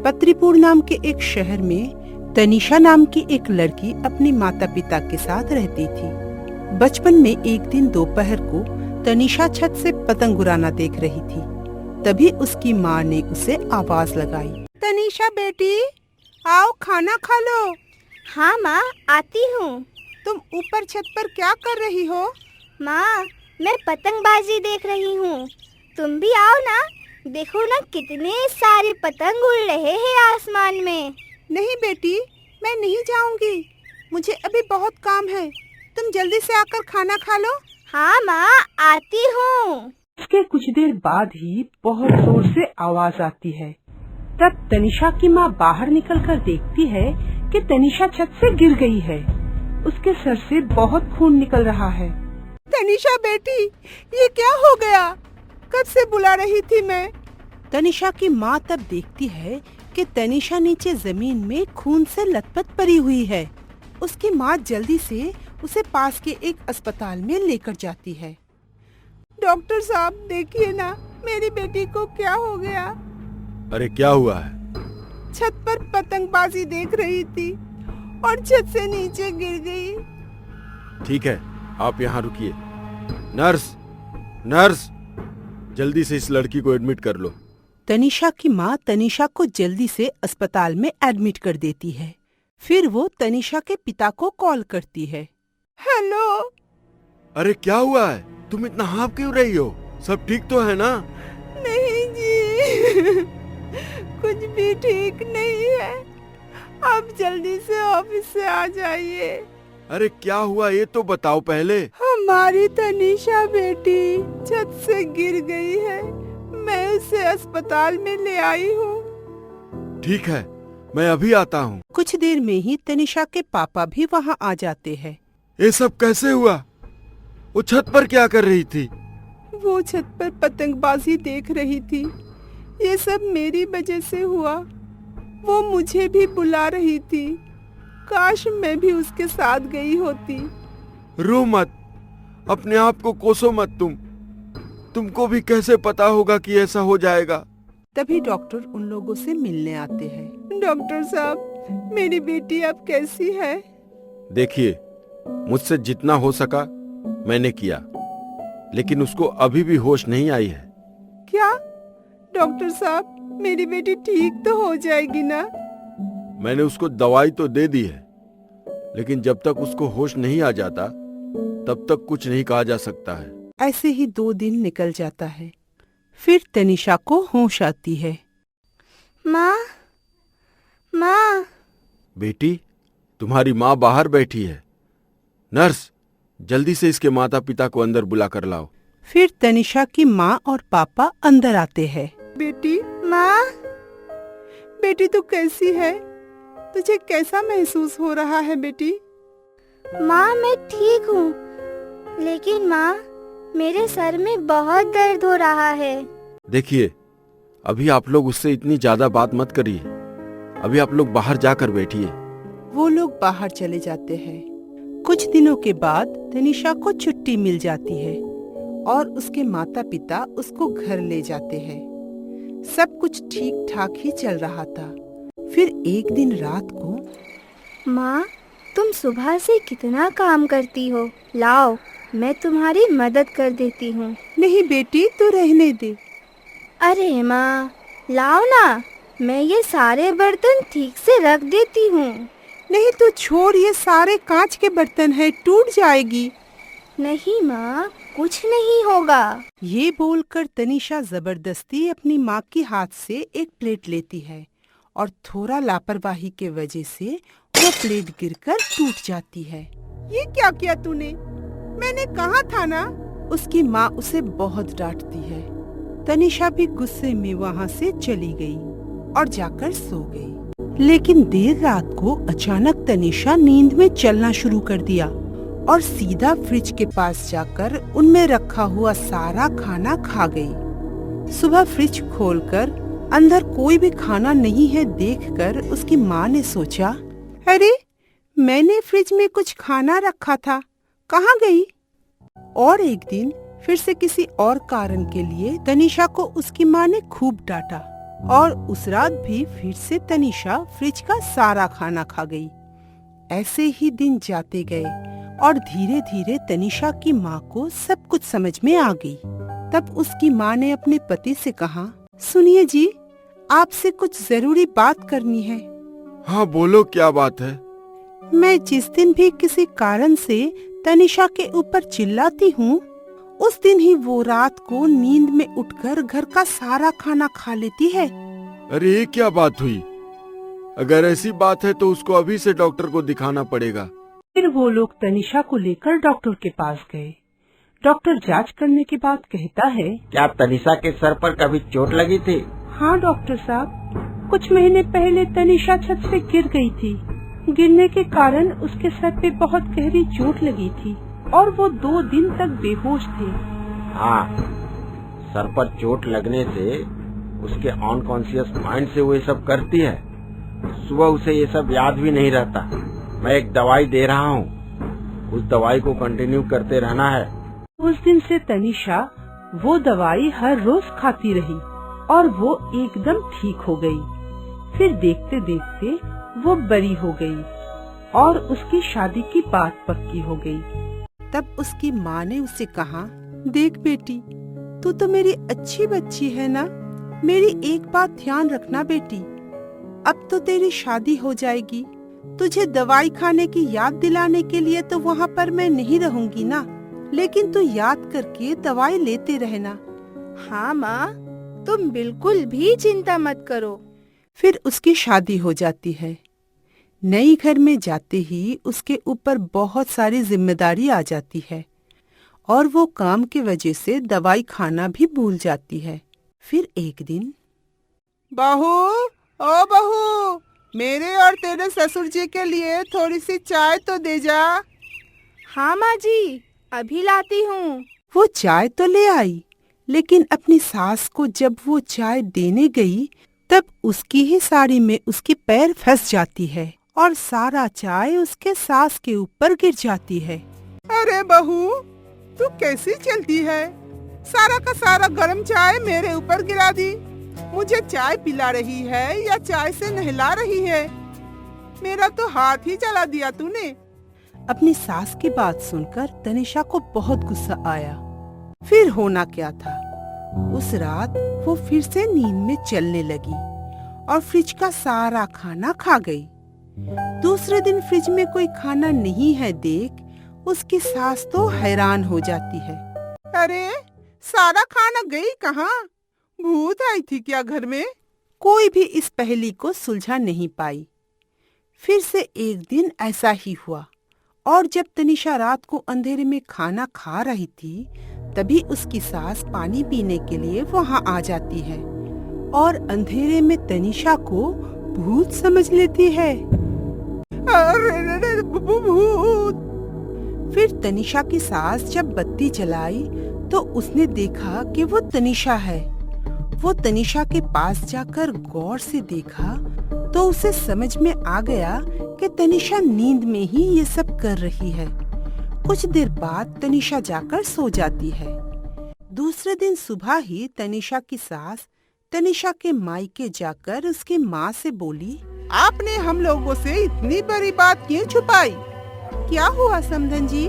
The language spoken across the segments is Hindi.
पत्रीपुर नाम के एक शहर में तनीषा नाम की एक लड़की अपने माता पिता के साथ रहती थी। बचपन में एक दिन दोपहर को तनीषा छत से पतंग उड़ाना देख रही थी। तभी उसकी माँ ने उसे आवाज लगाई, तनीषा बेटी, आओ खाना खा लो। हाँ माँ, आती हूँ। तुम ऊपर छत पर क्या कर रही हो? माँ, मैं पतंगबाजी देख रही हूँ। तुम भी आओ ना, देखो ना कितने सारे पतंग उड़ रहे हैं आसमान में। नहीं बेटी, मैं नहीं जाऊंगी, मुझे अभी बहुत काम है। तुम जल्दी से आकर खाना खा लो। हाँ माँ, आती हूँ। उसके कुछ देर बाद ही बहुत जोर से आवाज आती है। तब तनीषा की माँ बाहर निकलकर देखती है कि तनीषा छत से गिर गई है। उसके सर से बहुत खून निकल रहा है। तनीषा बेटी, ये क्या हो गया? कब से बुला रही थी मैं। तनीषा की माँ तब देखती है कि तनीषा नीचे जमीन में खून से लथपथ पड़ी हुई है। उसकी माँ जल्दी से उसे पास के एक अस्पताल में लेकर जाती है। डॉक्टर साहब, देखिए ना, मेरी बेटी को क्या हो गया? अरे क्या हुआ है? छत पर पतंगबाजी देख रही थी और छत से नीचे गिर गई। ठीक है, आप यहाँ रुकिए। नर्स, जल्दी से इस लड़की को एडमिट कर लो। तनीषा की माँ तनीषा को जल्दी से अस्पताल में एडमिट कर देती है। फिर वो तनीषा के पिता को कॉल करती है। हेलो। अरे क्या हुआ है? तुम इतना हाँफ क्यों रही हो? सब ठीक तो है ना? नहीं जी, कुछ भी ठीक नहीं है। आप जल्दी से ऑफिस से आ जाइए। अरे क्या हुआ ये तो बताओ पहले। हमारी तनीषा बेटी छत से गिर गई है, मैं उसे अस्पताल में ले आई हूँ। ठीक है, मैं अभी आता हूँ। कुछ देर में ही तनीषा के पापा भी वहाँ आ जाते हैं। ये सब कैसे हुआ? वो छत पर क्या कर रही थी? वो छत पर पतंगबाजी देख रही थी। ये सब मेरी वजह से हुआ। वो मुझे भी बुला रही थी, काश मैं भी उसके साथ गई होती। रो मत, अपने आप को कोसो मत। तुमको भी कैसे पता होगा कि ऐसा हो जाएगा। तभी डॉक्टर उन लोगों से मिलने आते हैं। डॉक्टर साहब, मेरी बेटी अब कैसी है? देखिए, मुझसे जितना हो सका मैंने किया, लेकिन उसको अभी भी होश नहीं आई है। क्या? डॉक्टर साहब, मेरी बेटी ठीक तो हो जाएगी ना? मैंने उसको दवाई तो दे दी है, लेकिन जब तक उसको होश नहीं आ जाता तब तक कुछ नहीं कहा जा सकता है। ऐसे ही 2 दिन निकल जाता है। फिर तनीषा को होश आती है। माँ। बेटी, तुम्हारी माँ बाहर बैठी है। नर्स, जल्दी से इसके माता पिता को अंदर बुला कर लाओ। फिर तनीषा की माँ और पापा अंदर आते हैं। बेटी, माँ। बेटी तू कैसी है? तुझे कैसा महसूस हो रहा है बेटी? माँ, मैं ठीक हूँ, लेकिन माँ, मेरे सर में बहुत दर्द हो रहा है। देखिए, अभी आप लोग उससे इतनी ज्यादा बात मत करिए। अभी आप लोग बाहर जाकर बैठिए। वो लोग बाहर चले जाते हैं। कुछ दिनों के बाद तनीषा को छुट्टी मिल जाती है और उसके माता पिता उसको घर ले जाते हैं। सब कुछ ठीक ठाक ही चल रहा था। फिर एक दिन रात को, माँ, तुम सुबह से कितना काम करती हो, लाओ मैं तुम्हारी मदद कर देती हूँ। नहीं बेटी, तू रहने दे। अरे माँ, लाओ ना, मैं ये सारे बर्तन ठीक से रख देती हूँ। नहीं, तू छोड़, ये सारे कांच के बर्तन है, टूट जाएगी। नहीं माँ, कुछ नहीं होगा। ये बोलकर तनीषा जबरदस्ती अपनी माँ के हाथ से एक प्लेट लेती है और थोड़ा लापरवाही के वजह से वो प्लेट गिरकर टूट जाती है। ये क्या किया तूने? मैंने कहा था ना। उसकी माँ उसे बहुत डांटती है। तनीषा भी गुस्से में वहाँ से चली गई और जाकर सो गई। लेकिन देर रात को अचानक तनीषा नींद में चलना शुरू कर दिया और सीधा फ्रिज के पास जाकर उनमें रखा हुआ सारा खाना खा गई। सुबह फ्रिज खोलकर अंदर कोई भी खाना नहीं है देखकर उसकी माँ ने सोचा, अरे मैंने फ्रिज में कुछ खाना रखा था, कहाँ गई? और एक दिन फिर से किसी और कारण के लिए तनीषा को उसकी माँ ने खूब डांटा और उस रात भी फिर से तनीषा फ्रिज का सारा खाना खा गई। ऐसे ही दिन जाते गए और धीरे धीरे तनीषा की माँ को सब कुछ समझ में आ गई। तब उसकी माँ ने अपने पति से कहा, सुनिए जी, आपसे कुछ जरूरी बात करनी है। हाँ बोलो, क्या बात है? मैं जिस दिन भी किसी कारण से तनीषा के ऊपर चिल्लाती हूँ, उस दिन ही वो रात को नींद में उठकर घर का सारा खाना खा लेती है। अरे ये क्या बात हुई? अगर ऐसी बात है तो उसको अभी से डॉक्टर को दिखाना पड़ेगा। फिर वो लोग तनीषा को लेकर डॉक्टर के पास गए। डॉक्टर जांच करने के बाद कहता है, क्या तनीषा के सर पर कभी चोट लगी थी? हाँ डॉक्टर साहब, कुछ महीने पहले तनीषा छत से गिर गई थी। गिरने के कारण उसके सर पे बहुत गहरी चोट लगी थी और वो 2 दिन तक बेहोश थे। हाँ, सर पर चोट लगने से उसके अनकॉन्शियस माइंड से वो ये सब करती है। सुबह उसे ये सब याद भी नहीं रहता। मैं एक दवाई दे रहा हूँ, उस दवाई को कंटिन्यू करते रहना है। उस दिन से तनीषा वो दवाई हर रोज खाती रही और वो एकदम ठीक हो गई। फिर देखते देखते वो बड़ी हो गई और उसकी शादी की बात पक्की हो गई। तब उसकी माँ ने उसे कहा, देख बेटी, तू तो मेरी अच्छी बच्ची है ना, मेरी एक बात ध्यान रखना बेटी, अब तो तेरी शादी हो जाएगी। तुझे दवाई खाने की याद दिलाने के लिए तो वहाँ पर मैं नहीं रहूंगी ना, लेकिन तू याद करके दवाई लेते रहना। हाँ माँ, तुम बिल्कुल भी चिंता मत करो। फिर उसकी शादी हो जाती है। नई घर में जाते ही उसके ऊपर बहुत सारी जिम्मेदारी आ जाती है और वो काम की वजह से दवाई खाना भी भूल जाती है। फिर एक दिन, बहू, ओ बहू, मेरे और तेरे ससुर जी के लिए थोड़ी सी चाय तो दे जा। हाँ माँ जी, अभी लाती हूँ। वो चाय तो ले आई, लेकिन अपनी सास को जब वो चाय देने गई तब उसकी ही साड़ी में उसकी पैर फंस जाती है और सारा चाय उसके सास के ऊपर गिर जाती है। अरे बहू, तू कैसी चलती है? सारा का सारा गर्म चाय मेरे ऊपर गिरा दी। मुझे चाय पिला रही है या चाय से नहला रही है? मेरा तो हाथ ही जला दिया तूने। अपनी सास की बात सुनकर तनीषा को बहुत गुस्सा आया। फिर होना क्या था, उस रात वो फिर से नींद में चलने लगी और फ्रिज का सारा खाना खा गई। दूसरे दिन फ्रिज में कोई खाना नहीं है देख उसकी सास तो हैरान हो जाती है। अरे सारा खाना गई कहाँ? भूत आई थी क्या घर में? कोई भी इस पहेली को सुलझा नहीं पाई। फिर से एक दिन ऐसा ही हुआ और जब तनीषा रात को अंधेरे में खाना खा रही थी तभी उसकी सास पानी पीने के लिए वहाँ आ जाती है और अंधेरे में तनीषा को भूत समझ लेती है। अरे भूत! फिर तनीषा की सास जब बत्ती जलाई तो उसने देखा कि वो तनीषा है। वो तनीषा के पास जाकर गौर से देखा तो उसे समझ में आ गया कि तनीषा नींद में ही ये सब कर रही है। कुछ देर बाद तनीषा जाकर सो जाती है। दूसरे दिन सुबह ही तनीषा की सास तनीषा के मायके जाकर उसकी माँ से बोली, आपने हम लोगों से इतनी बड़ी बात क्यों छुपाई? क्या हुआ समधन जी?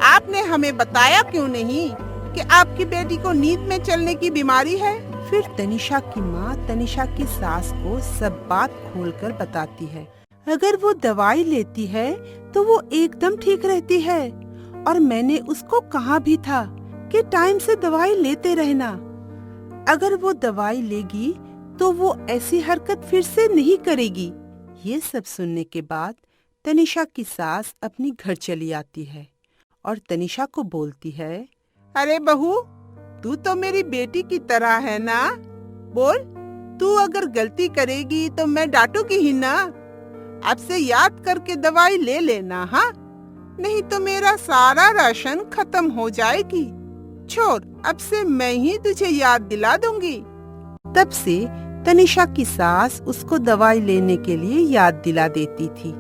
आपने हमें बताया क्यों नहीं कि आपकी बेटी को नींद में चलने की बीमारी है? फिर तनीषा की माँ तनीषा की सास को सब बात खोलकर बताती है। अगर वो दवाई लेती है तो वो एकदम ठीक रहती है और मैंने उसको कहा भी था कि टाइम से दवाई लेते रहना। अगर वो दवाई लेगी तो वो ऐसी हरकत फिर से नहीं करेगी। ये सब सुनने के बाद तनीषा की सास अपनी घर चली आती है और तनीषा को बोलती है, अरे बहू, तू तो मेरी बेटी की तरह है ना? बोल, तू अगर गलती करेगी तो मैं डांटूंगी ही ना। अब से याद करके दवाई ले लेना, हाँ? नहीं तो मेरा सारा राशन खत्म हो जाएगी। छोड़, अब से मैं ही तुझे याद दिला दूंगी। तब से तनीषा की सास उसको दवाई लेने के लिए याद दिला देती थी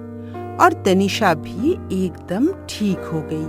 और तनीषा भी एकदम ठीक हो गई।